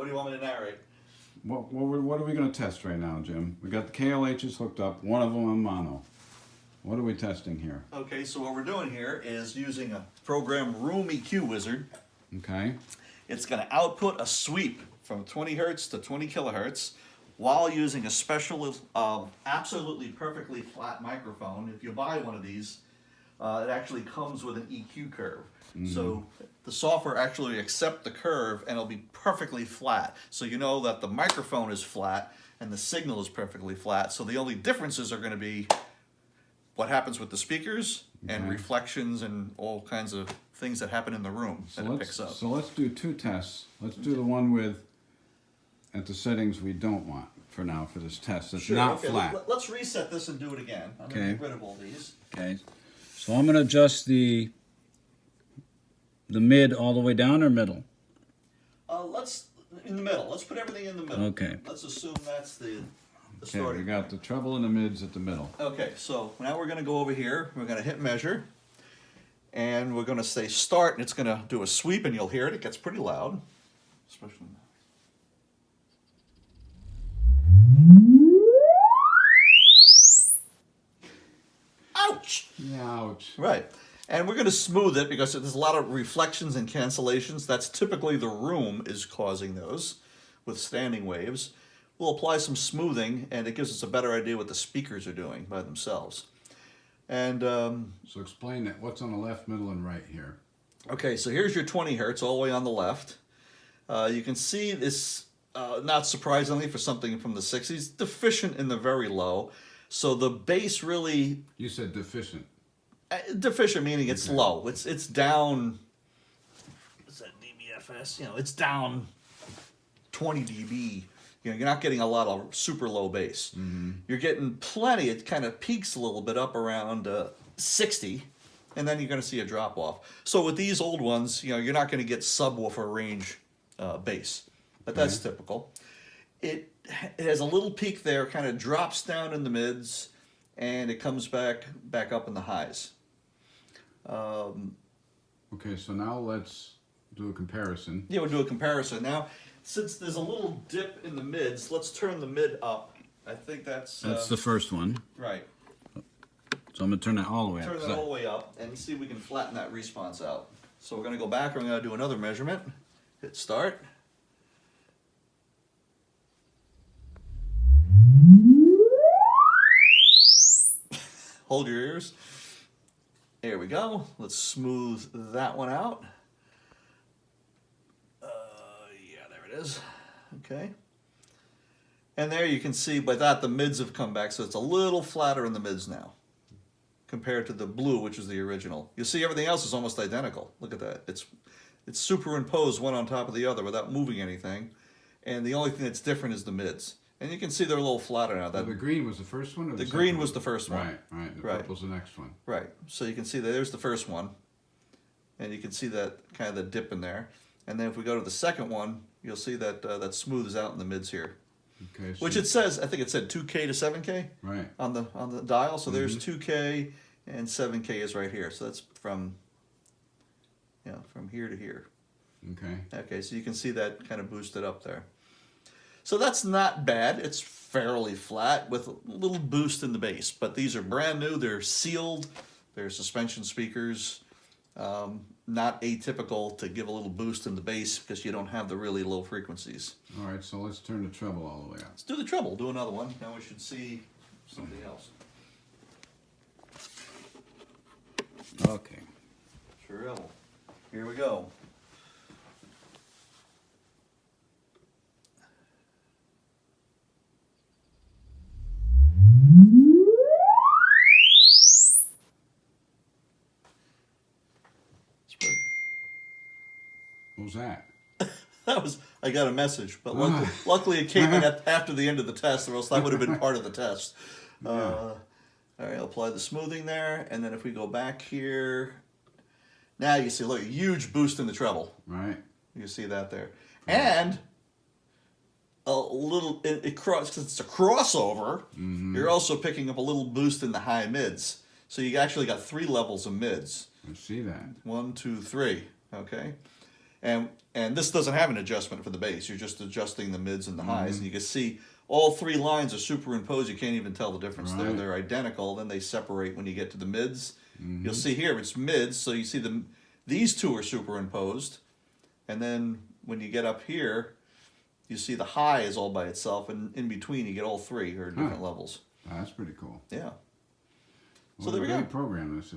What do you want me to narrate? What are we going to test right now, Jim? We got the KLHs hooked up, one of them on mono. What are we testing here? Okay, so what we're doing here is using a program Room EQ Wizard. Okay. It's going to output a sweep from 20 hertz to 20 kilohertz while using a special, absolutely perfectly flat microphone. If you buy one of these, it actually comes with an EQ curve. So the software actually accepts the curve and it'll be perfectly flat. So you know that the microphone is flat and the signal is perfectly flat. So the only differences are going to be what happens with the speakers and reflections and all kinds of things that happen in the room that it picks up. So let's do two tests. Let's do the one with at the settings we don't want for now for this test. It's not flat. Let's reset this and do it again. I'm going to get rid of all these. Okay. So I'm going to adjust the mid all the way down or middle? Let's in the middle. Let's put everything in the middle. Okay. Let's assume that's the Okay, starting. we got the treble and the mids at the middle. Okay, so now we're going to go over here. We're going to hit measure. And we're going to say start, and it's going to do a sweep, and you'll hear it. It gets pretty loud. Especially ouch! Ouch. Right. And we're going to smooth it because there's a lot of reflections and cancellations. That's typically the room is causing those with standing waves. We'll apply some smoothing, and it gives us a better idea what the speakers are doing by themselves. And so explain that. What's on the left, middle, and right here? Okay, so here's your 20 hertz all the way on the left. You can see this, not surprisingly for something from the 60s, deficient in the very low. So the bass really... You said deficient. Deficient meaning it's low. It's down... What's that dBFS? You know, it's down 20 dB. You know, you're not getting a lot of super low bass. You're getting plenty. It kind of peaks a little bit up around 60, and then you're going to see a drop off. So with these old ones, you know, you're not going to get subwoofer range bass, but that's typical. It has a little peak there, kind of drops down in the mids, and it comes back up in the highs. Okay, so now let's do a comparison. Yeah, we'll do a comparison now. Since there's a little dip in the mids, let's turn the mid up. I think that's the first one. right. So I'm going to turn that all the way up. Turn that all the way up and see if we can flatten that response out. So we're going to go back and we're going to do another measurement. Hit start. Hold your ears. There we go. Let's smooth that one out. Is. Okay. And there you can see by that the mids have come back, so it's a little flatter in the mids now compared to the blue, which is the original. You see everything else is almost identical. Look at that. It's superimposed one on top of the other without moving anything. And the only thing that's different is the mids. And you can see they're a little flatter now. So the green was the first one? Or the green was the first one. Right. The purple's the next one. Right. So you can see that there's the first one. And you can see that kind of the dip in there. And then if we go to the second one, you'll see that that smooths out in the mids here. Okay. So which it says, I think it said 2K to 7K right on the dial. So there's 2K and 7K is right here. So that's from here to here. Okay. Okay, so you can see that kind of boosted up there. So that's not bad. It's fairly flat with a little boost in the bass. But these are brand new. They're sealed. They're suspension speakers. Not atypical to give a little boost in the bass because you don't have the really low frequencies. All right, so let's turn the treble all the way up. Let's do the treble. Do another one. Now we should see something else. Okay. Treble. Here we go. What was that? I got a message, but luckily it came in after the end of the test, or else that would have been part of the test. All right, I'll apply the smoothing there, and then if we go back here, now you see, look, a huge boost in the treble. Right. You see that there. And a little, because it's a crossover, you're also picking up a little boost in the high mids. So you actually got 3 levels of mids. I see that. 1, 2, 3, okay? And this doesn't have an adjustment for the bass. You're just adjusting the mids and the highs, and you can see all three lines are superimposed. You can't even tell the difference. Right. They're identical. Then they separate when you get to the mids. You'll see here it's mids, so you see these two are superimposed, and then when you get up here, you see the high is all by itself, and in between you get all three are different levels. Oh, that's pretty cool. Yeah. So What there a we go. great program this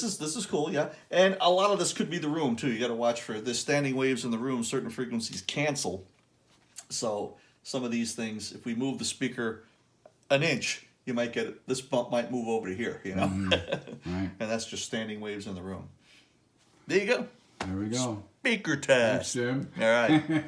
is. This is cool, yeah. And a lot of this could be the room too. You got to watch for the standing waves in the room. Certain frequencies cancel. So some of these things, if we move the speaker an inch, you might get this bump might move over to here, you know. Right. And that's just standing waves in the room. There you go. There we go. Speaker test. Thanks, Jim. All right.